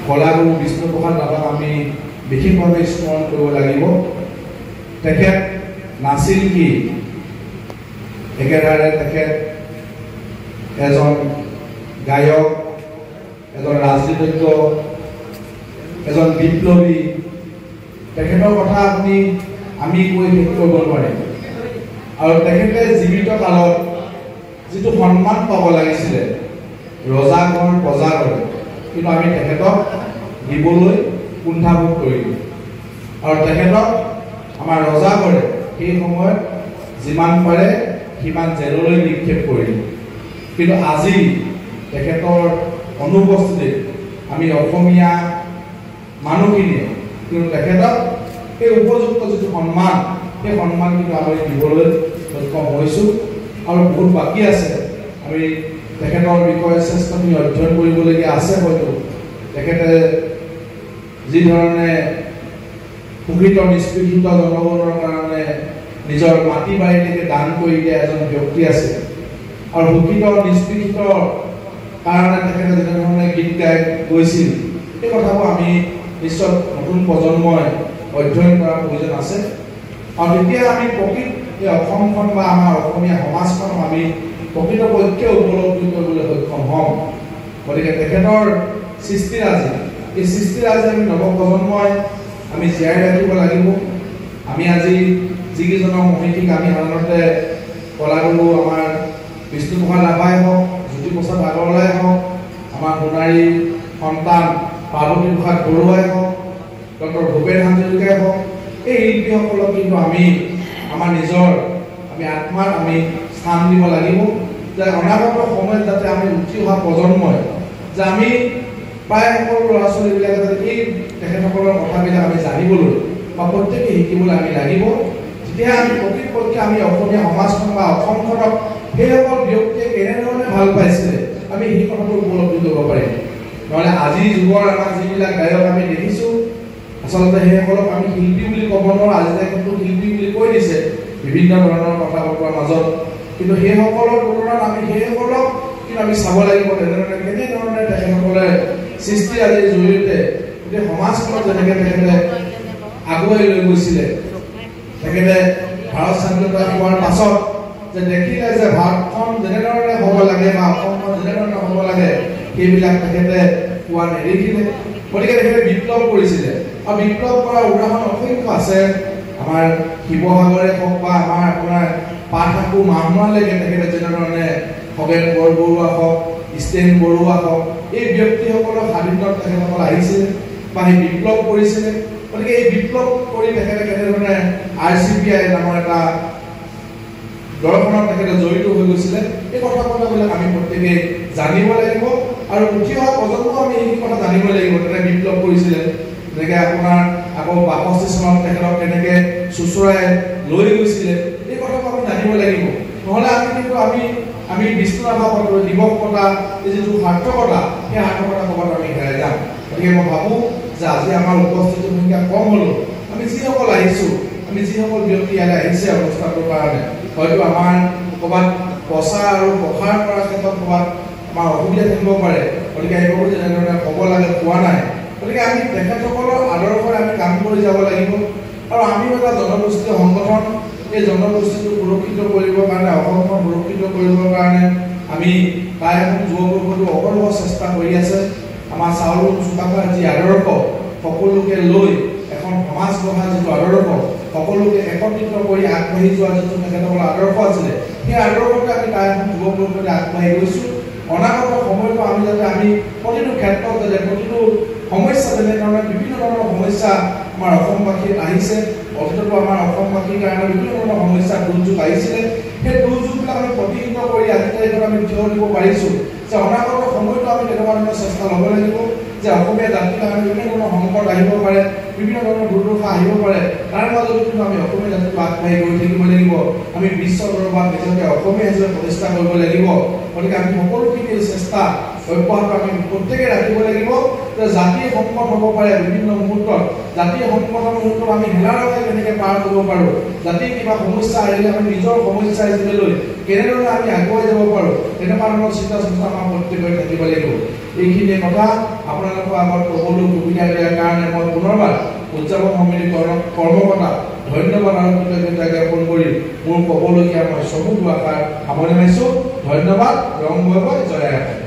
কলাগুৰু বিষ্ণুপ্ৰসাদ ৰাভাক আমি বিশেষভাৱে স্মৰণ কৰিব লাগিব। তেখেত নাছিল কি একেদৰে তেখেত এজন গায়ক, এজন ৰাজনীতিজ্ঞ, এজন বিপ্লৱী। তেখেতৰ কথা আমি কৈ শেষ কৰিব নোৱাৰিম। আৰু তেখেতে জীৱিত কালত যিটো সন্মান পাব লাগিছিলে ৰজাগণ প্ৰজাগণে, কিন্তু আমি তেখেতক দিবলৈ কুণ্ঠাবোধ কৰিলোঁ। আৰু তেখেতক আমাৰ ৰজাগণে সেই সময়ত যিমান পাৰে সিমান জেললৈ নিক্ষেপ কৰিলে। কিন্তু আজি তেখেতৰ অনুপস্থিতিত আমি অসমীয়া মানুহখিনিয়ে কিন্তু তেখেতক সেই উপযুক্ত যিটো সন্মান, সেই সন্মান কিন্তু আমি দিবলৈ সক্ষম হৈছোঁ। আৰু বহুত বাকী আছে। আমি তেখেতৰ বিষয়ে শ্ৰেষ্ঠখিনি অধ্যয়ন কৰিবলগীয়া আছে। হয়তো তেখেতে যি ধৰণে শোষিত নিষ্পীড়িত জনগণৰ কাৰণে নিজৰ মাটি বাৰীলৈকে দান কৰি দিয়া এজন ব্যক্তি আছে। আৰু শোষিত নিষ্পীড়িতৰ কাৰণে তেখেতে যেনেধৰণে গীত গাই গৈছিল, এই কথাবোৰ আমি নিশ্চয় নতুন প্ৰজন্মই অধ্যয়ন কৰাৰ প্ৰয়োজন আছে। আৰু তেতিয়া আমি প্ৰকৃত এই অসমখন বা আমাৰ অসমীয়া সমাজখনক আমি প্ৰকৃতপক্ষে উপলব্ধি কৰিবলৈ সক্ষম হ'ম। গতিকে তেখেতৰ সৃষ্টিৰাজি, এই সৃষ্টিৰাজি আমি নৱপ্ৰজন্মই আমি জীয়াই ৰাখিব লাগিব। আমি আজি যিকেইজনৰ মহিষীক আমি সাধাৰণতে কলাগুৰু আমাৰ বিষ্ণুপ্ৰসাদ ৰাভাই হওক, জ্যোতিপ্ৰসাদ আগৰৱালাই হওক, আমাৰ সোণাৰী সন্তান পাৰ্বতী প্ৰসাদ বৰুৱাই হওক, ডক্টৰ ভূপেন হাজৰিকাই হওক, এই শিল্পীসকলক কিন্তু আমি আমাৰ নিজৰ আত্মাত আমি স্থান দিব লাগিব। যে অনাগত সময়ত যাতে আমি উঠি অহা প্ৰজন্মই যে আমি প্ৰায় সকলো ল'ৰা ছোৱালীবিলাকে যাতে এই তেখেতসকলৰ কথাবিলাক আমি জানিবলৈ বা প্ৰত্যেকে শিকিবলৈ আমি লাগিব। তেতিয়া আমি প্ৰকৃতপক্ষে আমি অসমীয়া সমাজখন বা অসমখনক সেইসকল ব্যক্তিয়ে কেনেধৰণে ভাল পাইছিলে আমি সেই কথাটো উপলব্ধি কৰিব পাৰিম। নহ'লে আজিৰ যুগৰ আমাৰ যিবিলাক গায়ক আমি দেখিছোঁ, আচলতে সেইসকলক আমি শিল্পী বুলি ক'ব নোৱাৰোঁ। আজি কিন্তু শিল্পী বুলি কৈ দিছে বিভিন্ন ধৰণৰ কথা বতৰাৰ মাজত। কিন্তু সেইসকলৰ তুলনাত আমি সেইসকলক কিন্তু আমি চাব লাগিব তেনেধৰণে কেনেধৰণে তেখেতসকলে সৃষ্টিৰাজিৰ জৰিয়তে গোটেই সমাজখনত যেনেকৈ তেখেতে আগুৱাই লৈ গৈছিলে। তেখেতে ভাৰত স্বাধীনতা হোৱাৰ পাছত যে দেখিলে যে ভাৰতখন যেনেধৰণে হ'ব লাগে বা অসমখন যেনেধৰণে হ'ব লাগে সেইবিলাক তেখেতে পোৱা নেদেখিলে। গতিকে তেখেতে বিপ্লৱ কৰিছিলে। আৰু বিপ্লৱ কৰাৰ উদাহৰণ অসংখ্য আছে। আমাৰ শিৱসাগৰে হওক বা আমাৰ আপোনাৰ পাঠাকু মাহমুৱালৈকে তেখেতে যেনেধৰণে খগেন বৰবৰুৱা হওক, ষ্টেন বৰুৱা হওক, এই ব্যক্তিসকলৰ স্বাধীনত তেখেতসকল আহিছিলে বা সেই বিপ্লৱ কৰিছিলে। গতিকে এই বিপ্লৱ কৰি তেখেতে কেনেধৰণে RCPI নামৰ এটা দৰ্শনত তেখেতে জড়িত হৈ গৈছিলে, এই কথাবিলাক আমি প্ৰত্যেকে জানিব লাগিব। আৰু উঠি অহা প্ৰজন্ম আমি এই কথা জানিব লাগিব। তেখেতে বিপ্লৱ কৰিছিলে, যেনেকৈ আপোনাৰ আকৌ ৬২ চনত তেখেতক কেনেকৈ চুচুৰাই লৈ গৈছিলে, এই কথাবোৰ আমি জানিব লাগিব। নহ'লে আমি কিন্তু আমি বিষ্ণু ৰাভা দিৱস পতা এই যিটো সাৰ্থকতা, সেই সাৰ্থকতা ক'ৰবাত আমি হেৰাই যাম। গতিকে মই ভাবোঁ যে আজি আমাৰ উপস্থিতিৰ সংখ্যা কম হ'লেও আমি যিসকল আহিছোঁ, আমি যিসকল ব্যক্তি ইয়ালৈ আহিছে অনুষ্ঠানটোৰ কাৰণে, হয়তো আমাৰ ক'ৰবাত প্ৰচাৰ আৰু প্ৰসাৰ কৰাৰ ক্ষেত্ৰত ক'ৰবাত আমাৰ অসুবিধা থাকিব পাৰে। গতিকে এইবোৰ যেনেধৰণে ক'ব লাগে পোৱা নাই। গতিকে আমি তেখেতসকলৰ আদৰ্শৰে আমি কাম কৰি যাব লাগিব। আৰু আমিও এটা জনগোষ্ঠীয় সংগঠন, এই জনগোষ্ঠীটো সুৰক্ষিত কৰিবৰ কাৰণে, অসমখন সুৰক্ষিত কৰিবৰ কাৰণে আমি প্ৰায় যুৱকসকলো অহৰহ চেষ্টা কৰি আছে। আমাৰ চাউলুং চুকাফাৰ যি আদৰ্শ, সকলোকে লৈ এখন সমাজ গঢ়াৰ যিটো আদৰ্শ, সকলোকে একত্ৰিত কৰি আগবাঢ়ি যোৱাৰ যিটো তেখেতসকলৰ আদৰ্শ আছিলে, সেই আদৰ্শতে আমি প্ৰায় যুৱকসকলে আগবাঢ়ি গৈছোঁ। অনাগত সময়তো আমি যাতে আমি প্ৰতিটো ক্ষেত্ৰত যাতে প্ৰতিটো সমস্যা যেনেধৰণে বিভিন্ন ধৰণৰ সমস্যা আমাৰ অসমবাসীৰ আহিছে, অতীততো আমাৰ অসমবাসীৰ কাৰণে বিভিন্ন ধৰণৰ সমস্যা দুৰ্যোগ আহিছিলে, সেই দুৰ্যোগবিলাক আমি প্ৰতিহত কৰি আজি তাৰিখত আমি থিয় দিব পাৰিছোঁ। যে অনাগত সময়তো আমি তেনেকুৱা ধৰণৰ চেষ্টা ল'ব লাগিব যে অসমীয়া জাতিৰ কাৰণে বিভিন্ন ধৰণৰ সংকট আহিব পাৰে, বিভিন্ন ধৰণৰ দুৰ্দশা আহিব পাৰে, তাৰ মাজতো কিন্তু আমি অসমীয়া জাতিটো আগবাঢ়ি গৈ থাকিব লাগিব। আমি বিশ্ব দৰবাৰত নিজকে অসমীয়া হিচাপে প্ৰতিষ্ঠা কৰিব লাগিব। গতিকে আমি সকলোখিনি চেষ্টা অব্যাহত আমি প্ৰত্যেকে ৰাখিব লাগিব যে জাতীয় সংকট হ'ব পাৰে বিভিন্ন মুহূৰ্তত, জাতীয় সংকটৰ মুহূৰ্তত আমি হেলাৰভাৱে কেনেকৈ পাৰ কৰিব পাৰোঁ, জাতিৰ কিবা সমস্যা আহিলে আমি নিজৰ সমস্যা হিচাপে লৈ কেনেদৰে আমি আগুৱাই যাব পাৰোঁ, তেনেকুৱা ধৰণৰ চিন্তা চৰ্চা আমাৰ প্ৰত্যেকৰে থাকিব লাগিব। এইখিনিয়ে কথা। আপোনালোকৰ আগত ক'বলৈ সুবিধা দিয়াৰ কাৰণে মই পুনৰবাৰ উদযাপন সমিতিৰ কৰ্মকৰ্তা ধন্যবাদ আৰু কৃতজ্ঞতা জ্ঞাপন কৰি মোৰ ক'বলগীয়া মই চমু দুআষাৰ সামৰণি মাৰিছোঁ। ধন্যবাদ। ৰং বৈ বৈ জয় আই অসম।